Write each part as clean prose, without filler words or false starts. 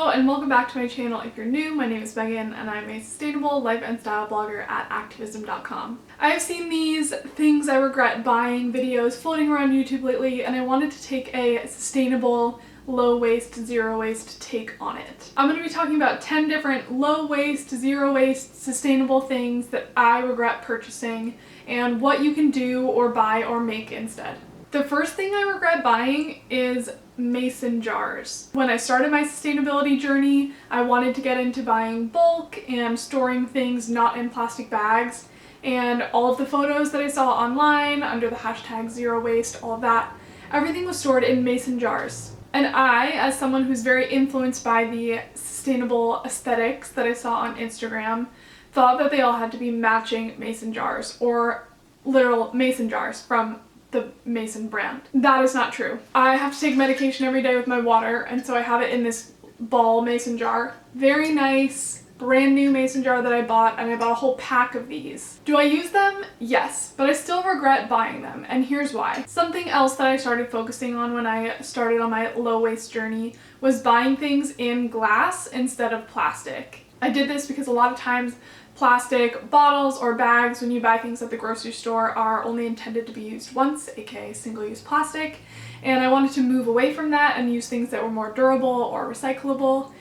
Hello and welcome back to my channel. If you're new, my name is Megan and I'm a sustainable life and style blogger at ACTEEVISM.com. I have seen these things I regret buying videos floating around YouTube lately, and I wanted to take a sustainable, low waste, zero waste take on it. I'm going to be talking about 10 different low waste, zero waste, sustainable things that I regret purchasing and what you can do or buy or make instead. The first thing I regret buying is mason jars. When I started my sustainability journey, I wanted to get into buying bulk and storing things not in plastic bags, and all of the photos that I saw online under the hashtag zero waste, all of that, everything was stored in mason jars. And I, as someone who's very influenced by the sustainable aesthetics that I saw on Instagram, thought that they all had to be matching mason jars or literal mason jars from the Mason brand. That is not true. I have to take medication every day with my water, and so I have it in this ball mason jar. Very nice, brand new mason jar that I bought, and I bought a whole pack of these. Do I use them? Yes, but I still regret buying them, and here's why. Something else that I started focusing on when I started on my low waste journey was buying things in glass instead of plastic. I did this because a lot of times plastic bottles or bags when you buy things at the grocery store are only intended to be used once, aka single-use plastic, and I wanted to move away from that and use things that were more durable or recyclable.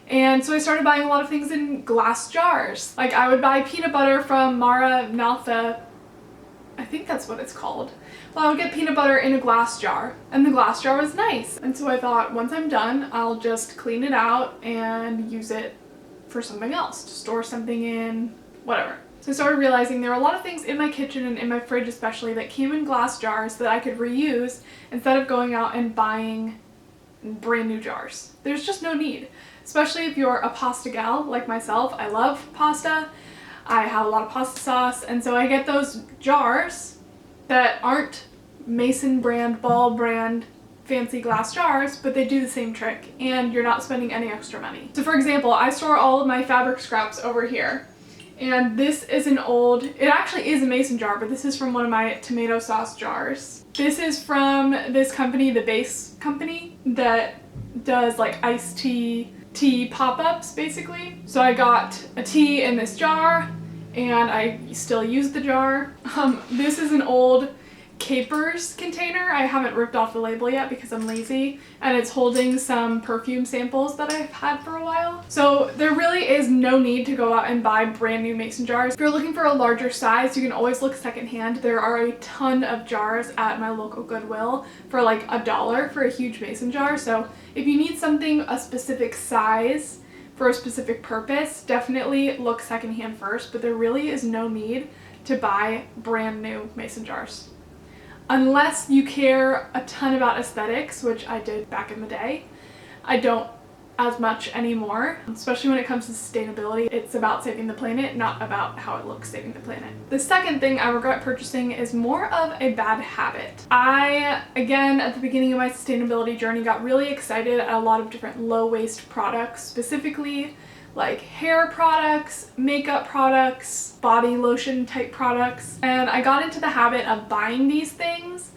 And so I started buying a lot of things in glass jars. Like I would buy peanut butter from Mara Naltha, I think that's what it's called. Well, I would get peanut butter in a glass jar, and the glass jar was nice. And so I thought, once I'm done, I'll just clean it out and use it for something else, to store something in, whatever. So I started realizing there were a lot of things in my kitchen and in my fridge especially that came in glass jars that I could reuse instead of going out and buying brand new jars. There's just no need, especially if you're a pasta gal like myself. I love pasta. I have a lot of pasta sauce, and so I get those jars that aren't Mason brand, Ball brand, fancy glass jars, but they do the same trick and you're not spending any extra money. So for example, I store all of my fabric scraps over here, and this is an old, it actually is a mason jar, but this is from one of my tomato sauce jars. This is from this company, the Base company, that does like iced tea pop-ups basically. So I got a tea in this jar and I still use the jar. This is an old Capers container. I haven't ripped off the label yet because I'm lazy, and it's holding some perfume samples that I've had for a while. So there really is no need to go out and buy brand new mason jars. If you're looking for a larger size, you can always look secondhand. There are a ton of jars at my local Goodwill for like $1 for a huge mason jar. So if you need something a specific size for a specific purpose, definitely look secondhand first, but there really is no need to buy brand new mason jars. Unless you care a ton about aesthetics, which I did back in the day. I don't as much anymore, especially when it comes to sustainability. It's about saving the planet, not about how it looks saving the planet. The second thing I regret purchasing is more of a bad habit. I, again, at the beginning of my sustainability journey, got really excited at a lot of different low waste products, specifically like hair products, makeup products, body lotion type products, and I got into the habit of buying these things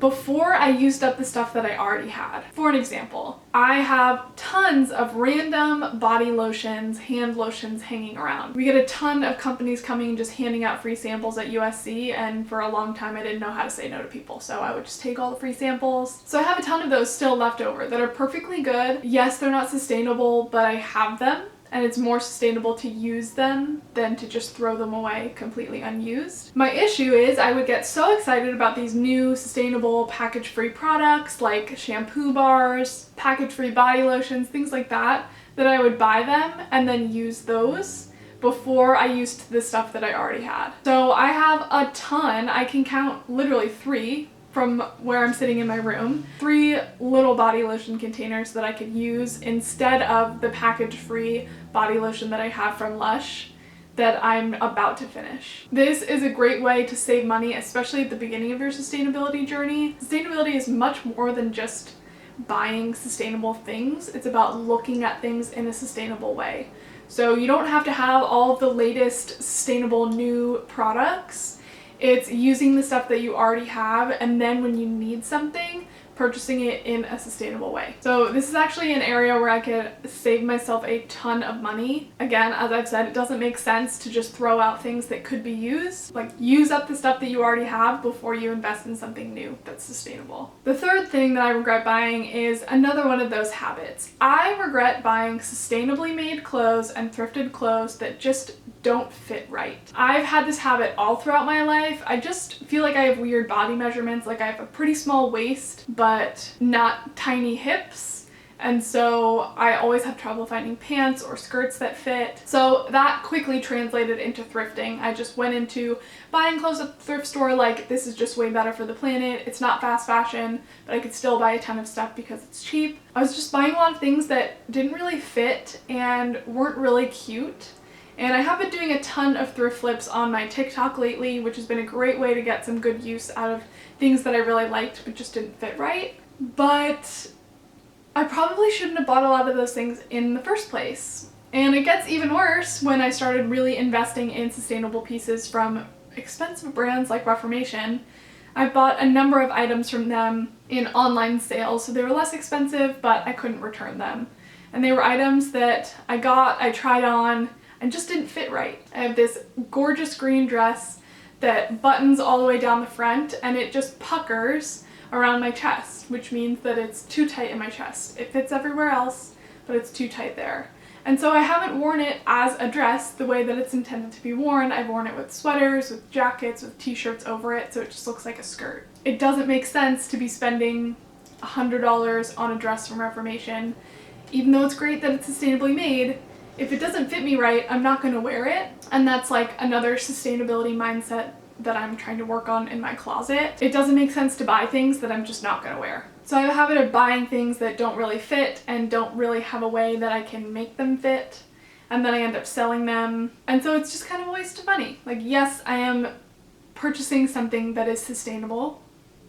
before I used up the stuff that I already had. For an example, I have tons of random body lotions, hand lotions hanging around. We get a ton of companies coming and just handing out free samples at USC, and for a long time I didn't know how to say no to people, so I would just take all the free samples. So I have a ton of those still left over that are perfectly good. Yes, they're not sustainable, but I have them, and it's more sustainable to use them than to just throw them away completely unused. My issue is I would get so excited about these new sustainable package-free products like shampoo bars, package-free body lotions, things like that, that I would buy them and then use those before I used the stuff that I already had. So I have a ton. I can count literally 3 from where I'm sitting in my room. 3 little body lotion containers that I could use instead of the package-free body lotion that I have from Lush that I'm about to finish. This is a great way to save money, especially at the beginning of your sustainability journey. Sustainability is much more than just buying sustainable things. It's about looking at things in a sustainable way. So you don't have to have all of the latest sustainable new products. It's using the stuff that you already have, and then when you need something, purchasing it in a sustainable way. So this is actually an area where I could save myself a ton of money. Again, as I've said, it doesn't make sense to just throw out things that could be used. Like, use up the stuff that you already have before you invest in something new that's sustainable. The third thing that I regret buying is another one of those habits. I regret buying sustainably made clothes and thrifted clothes that just don't fit right. I've had this habit all throughout my life. I just feel like I have weird body measurements. Like, I have a pretty small waist, but not tiny hips. And so I always have trouble finding pants or skirts that fit. So that quickly translated into thrifting. I just went into buying clothes at the thrift store like, this is just way better for the planet. It's not fast fashion, but I could still buy a ton of stuff because it's cheap. I was just buying a lot of things that didn't really fit and weren't really cute. And I have been doing a ton of thrift flips on my TikTok lately, which has been a great way to get some good use out of things that I really liked but just didn't fit right. But I probably shouldn't have bought a lot of those things in the first place. And it gets even worse when I started really investing in sustainable pieces from expensive brands like Reformation. I bought a number of items from them in online sales, so they were less expensive, but I couldn't return them. And they were items that I got, I tried on, and just didn't fit right. I have this gorgeous green dress that buttons all the way down the front and it just puckers around my chest, which means that it's too tight in my chest. It fits everywhere else, but it's too tight there. And so I haven't worn it as a dress the way that it's intended to be worn. I've worn it with sweaters, with jackets, with t-shirts over it, so it just looks like a skirt. It doesn't make sense to be spending $100 on a dress from Reformation, even though it's great that it's sustainably made. If it doesn't fit me right, I'm not going to wear it. And that's like another sustainability mindset that I'm trying to work on in my closet. It doesn't make sense to buy things that I'm just not going to wear. So I have a habit of buying things that don't really fit and don't really have a way that I can make them fit. And then I end up selling them. And so it's just kind of a waste of money. Like, yes, I am purchasing something that is sustainable,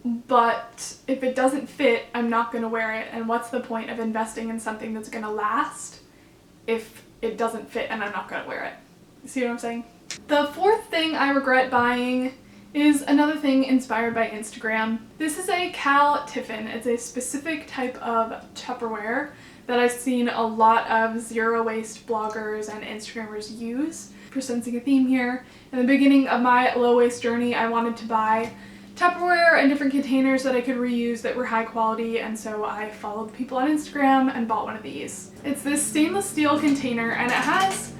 but if it doesn't fit, I'm not going to wear it. And what's the point of investing in something that's going to last if it doesn't fit and I'm not going to wear it? You see what I'm saying? The fourth thing I regret buying is another thing inspired by Instagram. This is a Cal Tiffin. It's a specific type of Tupperware that I've seen a lot of zero waste bloggers and Instagrammers use. For sensing a theme here, in the beginning of my low waste journey, I wanted to buy Tupperware and different containers that I could reuse that were high quality, and so I followed people on Instagram and bought one of these. It's this stainless steel container and it has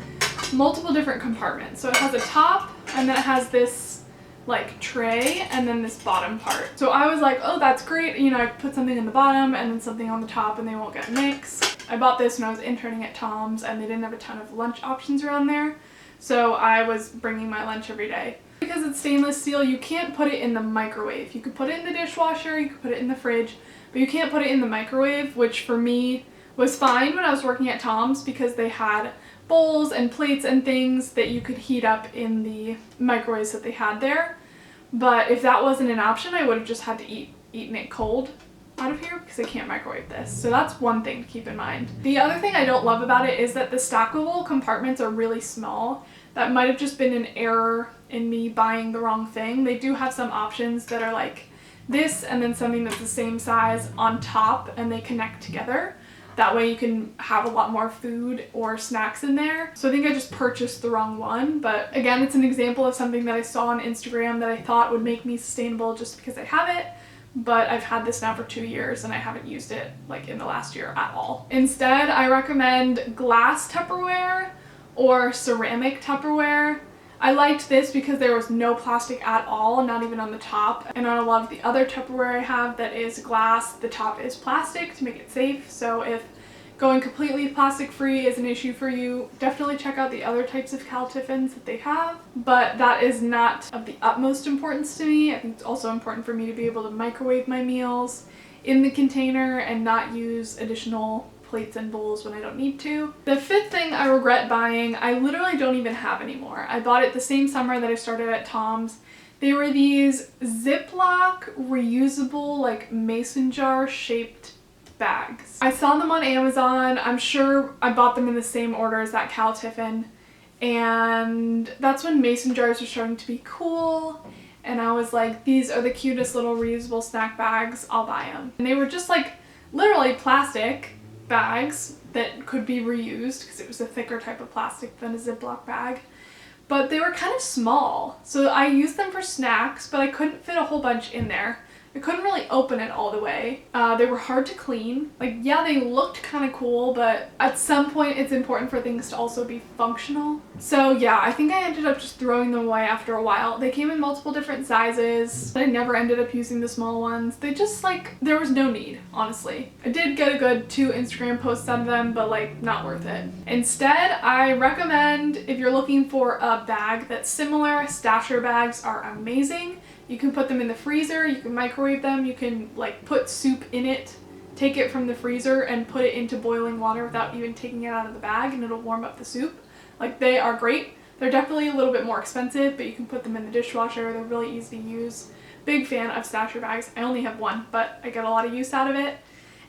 multiple different compartments. So it has a top and then it has this like tray and then this bottom part. So I was like, oh, that's great. You know, I put something in the bottom and then something on the top and they won't get mixed. I bought this when I was interning at Tom's and they didn't have a ton of lunch options around there. So I was bringing my lunch every day. Because it's stainless steel, you can't put it in the microwave. You could put it in the dishwasher, you could put it in the fridge, but you can't put it in the microwave, which for me was fine when I was working at Tom's because they had bowls and plates and things that you could heat up in the microwaves that they had there. But if that wasn't an option, I would have just had to eaten it cold out of here because I can't microwave this. So that's one thing to keep in mind. The other thing I don't love about it is that the stackable compartments are really small. That might have just been an error in me buying the wrong thing. They do have some options that are like this and then something that's the same size on top and they connect together. That way you can have a lot more food or snacks in there. So I think I just purchased the wrong one, but again, it's an example of something that I saw on Instagram that I thought would make me sustainable just because I have it. But I've had this now for 2 years and I haven't used it like in the last year at all. Instead, I recommend glass Tupperware or ceramic Tupperware. I liked this because there was no plastic at all, not even on the top. And on a lot of the other Tupperware I have that is glass, the top is plastic to make it safe. So if going completely plastic free is an issue for you, definitely check out the other types of Cal Tiffins that they have. But that is not of the utmost importance to me. I think it's also important for me to be able to microwave my meals in the container and not use additional plates and bowls when I don't need to. The fifth thing I regret buying, I literally don't even have anymore. I bought it the same summer that I started at Tom's. They were these Ziploc reusable like mason jar shaped bags. I saw them on Amazon. I'm sure I bought them in the same order as that Cal Tiffin. And that's when mason jars were starting to be cool. and I was like, these are the cutest little reusable snack bags, I'll buy them. And they were just like literally plastic bags that could be reused because it was a thicker type of plastic than a Ziploc bag. But they were kind of small, so I used them for snacks, but I couldn't fit a whole bunch in there. I couldn't really open it all the way. They were hard to clean. Like, yeah, they looked kind of cool, but at some point it's important for things to also be functional. So yeah, I think I ended up just throwing them away after a while. They came in multiple different sizes, but I never ended up using the small ones. They just like, there was no need, honestly. I did get a good 2 Instagram posts out of them, but like, not worth it. Instead, I recommend, if you're looking for a bag that's similar, stasher bags are amazing. You can put them in the freezer, you can microwave them, you can like put soup in it, take it from the freezer and put it into boiling water without even taking it out of the bag, and it'll warm up the soup. Like, they are great. They're definitely a little bit more expensive, but you can put them in the dishwasher. They're really easy to use. Big fan of stasher bags. I only have one, but I get a lot of use out of it.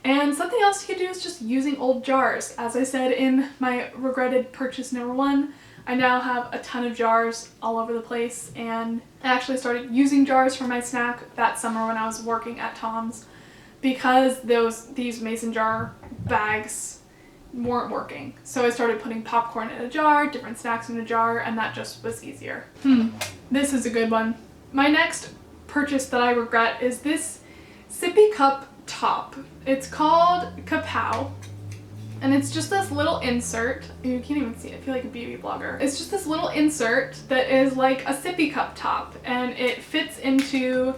And something else you could do is just using old jars. As I said in my regretted purchase number 1, I now have a ton of jars all over the place, and I actually started using jars for my snack that summer when I was working at Tom's because these mason jar bags weren't working. So I started putting popcorn in a jar, different snacks in a jar, and that just was easier. This is a good one. My next purchase that I regret is this sippy cup top. It's called Kapow. And it's just this little insert. You can't even see it. I feel like a beauty blogger. It's just this little insert that is like a sippy cup top, and it fits into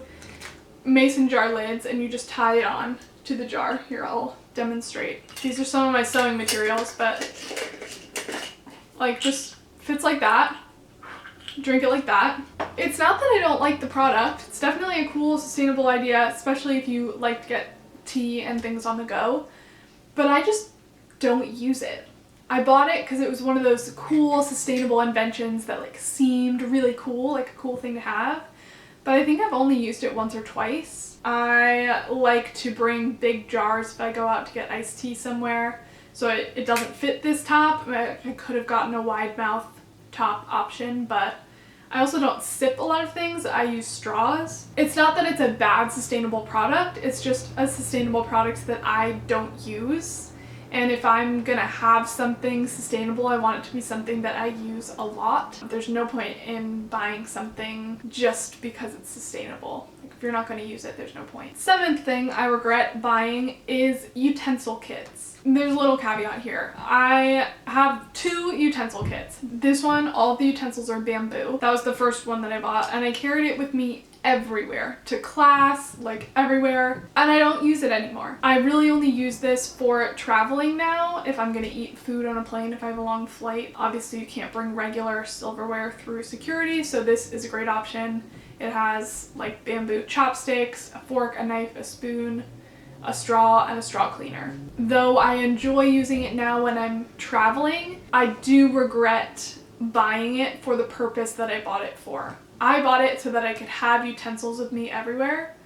mason jar lids, and you just tie it on to the jar. Here, I'll demonstrate. These are some of my sewing materials, but like, just fits like that. Drink it like that. It's not that I don't like the product. It's definitely a cool, sustainable idea, especially if you like to get tea and things on the go. But I just don't use it. I bought it because it was one of those cool, sustainable inventions that like seemed really cool, like a cool thing to have. But I think I've only used it once or twice. I like to bring big jars if I go out to get iced tea somewhere, so it doesn't fit this top. I could have gotten a wide mouth top option, but I also don't sip a lot of things. I use straws. It's not that it's a bad sustainable product, it's just a sustainable product that I don't use. And if I'm gonna have something sustainable, I want it to be something that I use a lot. There's no point in buying something just because it's sustainable. Like, if you're not gonna use it, there's no point. 7th thing I regret buying is utensil kits. There's a little caveat here. I have 2 utensil kits. This one, all of the utensils are bamboo. That was the first one that I bought, and I carried it with me everywhere, to class, like everywhere, and I don't use it anymore. I really only use this for traveling now, if I'm gonna eat food on a plane, if I have a long flight. Obviously you can't bring regular silverware through security, so this is a great option. It has like bamboo chopsticks, a fork, a knife, a spoon, a straw, and a straw cleaner. Though I enjoy using it now when I'm traveling, I do regret buying it for the purpose that I bought it for. I bought it so that I could have utensils with me everywhere.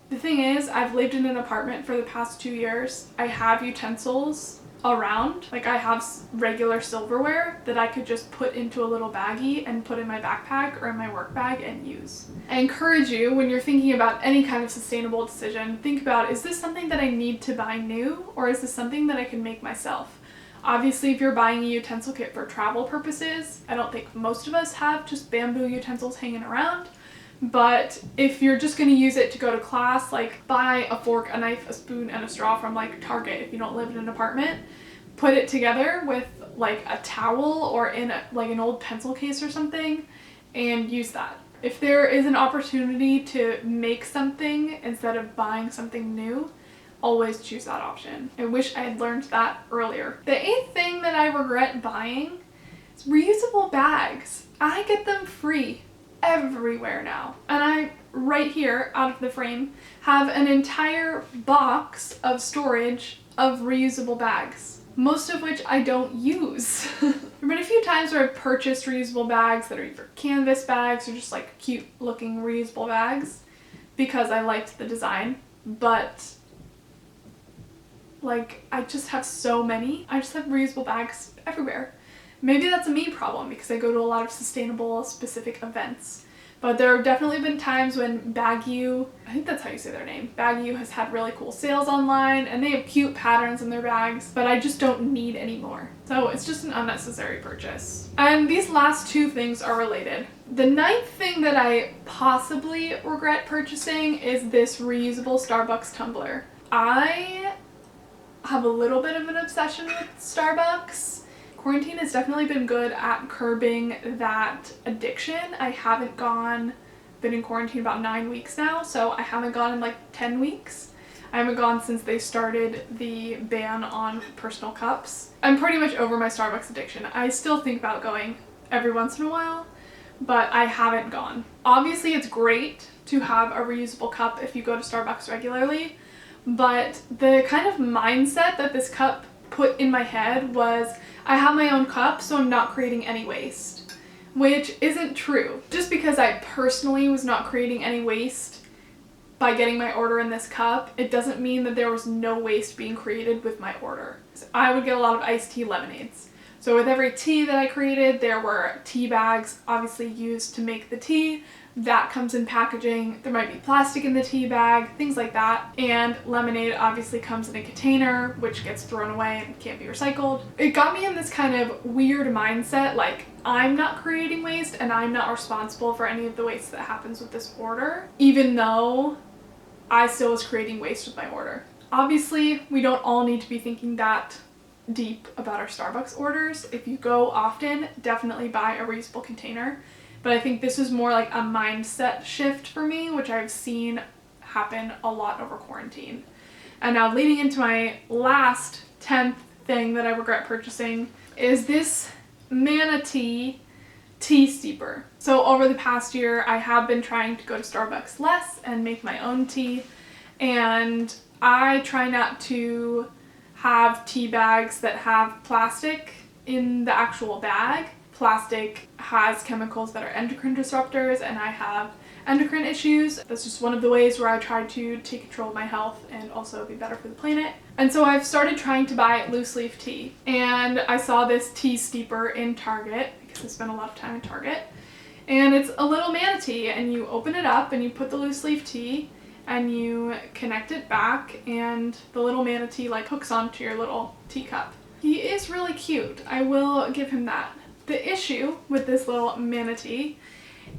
The thing is, I've lived in an apartment for the past 2 years. I have utensils around. Like, I have regular silverware that I could just put into a little baggie and put in my backpack or in my work bag and use. I encourage you, when you're thinking about any kind of sustainable decision, think about, is this something that I need to buy new, or is this something that I can make myself? Obviously, if you're buying a utensil kit for travel purposes, I don't think most of us have just bamboo utensils hanging around. But if you're just gonna use it to go to class, like, buy a fork, a knife, a spoon, and a straw from like Target if you don't live in an apartment. Put it together with like a towel or in like an old pencil case or something, and use that. If there is an opportunity to make something instead of buying something new, always choose that option. I wish I had learned that earlier. The 8th thing that I regret buying is reusable bags. I get them free everywhere now. And I, right here, out of the frame, have an entire box of storage of reusable bags, most of which I don't use. There have been a few times where I've purchased reusable bags that are either canvas bags or just like cute looking reusable bags because I liked the design, but like, I just have so many. I just have reusable bags everywhere. Maybe that's a me problem because I go to a lot of sustainable specific events, But there have definitely been times when Baguette, I think that's how you say their name, Baguette has had really cool sales online and they have cute patterns in their bags, but I just don't need any more. So it's just an unnecessary purchase. And these last two things are related. The ninth thing that I possibly regret purchasing is this reusable Starbucks tumbler. I have a little bit of an obsession with Starbucks. Quarantine has definitely been good at curbing that addiction. I haven't been in quarantine about 9 weeks now, so I haven't gone in like 10 weeks. I haven't gone since they started the ban on personal cups. I'm pretty much over my Starbucks addiction. I still think about going every once in a while, but I haven't gone. Obviously, it's great to have a reusable cup if you go to Starbucks regularly, but the kind of mindset that this cup put in my head was, I have my own cup, so I'm not creating any waste, which isn't true. Just because I personally was not creating any waste by getting my order in this cup, it doesn't mean that there was no waste being created with my order. So I would get a lot of iced tea lemonades. So with every tea that I created, there were tea bags obviously used to make the tea. That comes in packaging. There might be plastic in the tea bag, things like that. And lemonade obviously comes in a container, which gets thrown away and can't be recycled. It got me in this kind of weird mindset, like I'm not creating waste and I'm not responsible for any of the waste that happens with this order, even though I still was creating waste with my order. Obviously, we don't all need to be thinking that deep about our Starbucks orders. If you go often, definitely buy a reusable container. But I think this is more like a mindset shift for me, which I've seen happen a lot over quarantine. And now leading into my last 10th thing that I regret purchasing is this Manatee tea steeper. So over the past year, I have been trying to go to Starbucks less and make my own tea. And I try not to have tea bags that have plastic in the actual bag. Plastic has chemicals that are endocrine disruptors, and I have endocrine issues. That's just one of the ways where I try to take control of my health and also be better for the planet. And so I've started trying to buy loose leaf tea, and I saw this tea steeper in Target because I spent a lot of time in Target, and it's a little manatee, and you open it up and you put the loose leaf tea and you connect it back, and the little manatee like hooks onto your little teacup. He is really cute. I will give him that. The issue with this little manatee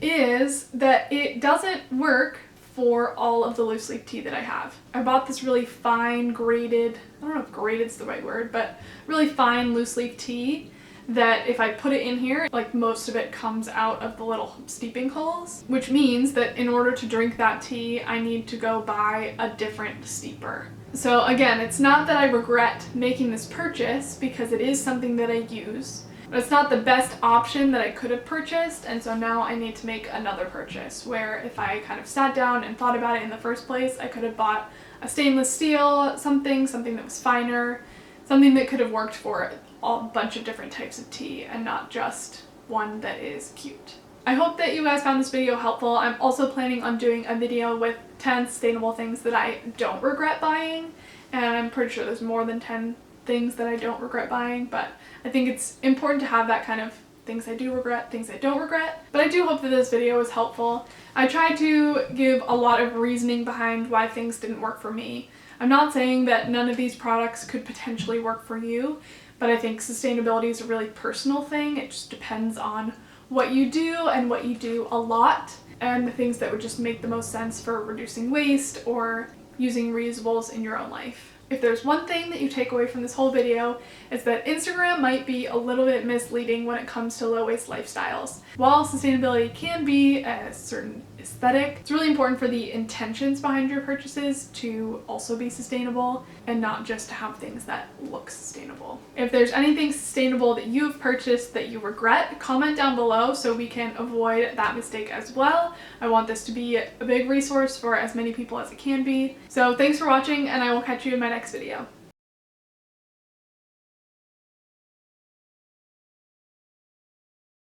is that it doesn't work for all of the loose leaf tea that I have. I bought this really fine graded, I don't know if graded's the right word, but really fine loose leaf tea that if I put it in here, like most of it comes out of the little steeping holes, which means that in order to drink that tea, I need to go buy a different steeper. So again, it's not that I regret making this purchase because it is something that I use, but it's not the best option that I could have purchased, and so now I need to make another purchase where if I kind of sat down and thought about it in the first place, I could have bought a stainless steel something that was finer, something that could have worked for a bunch of different types of tea and not just one that is cute. I hope that you guys found this video helpful. I'm also planning on doing a video with 10 sustainable things that I don't regret buying, and I'm pretty sure there's more than 10 things that I don't regret buying, but I think it's important to have that kind of things I do regret, things I don't regret. But I do hope that this video was helpful. I tried to give a lot of reasoning behind why things didn't work for me. I'm not saying that none of these products could potentially work for you, but I think sustainability is a really personal thing. It just depends on what you do and what you do a lot, and the things that would just make the most sense for reducing waste or using reusables in your own life. If there's one thing that you take away from this whole video, it's that Instagram might be a little bit misleading when it comes to low-waste lifestyles. While sustainability can be a certain aesthetic, it's really important for the intentions behind your purchases to also be sustainable and not just to have things that look sustainable. If there's anything sustainable that you have purchased that you regret, comment down below so we can avoid that mistake as well. I want this to be a big resource for as many people as it can be. So thanks for watching, and I will catch you in my next video.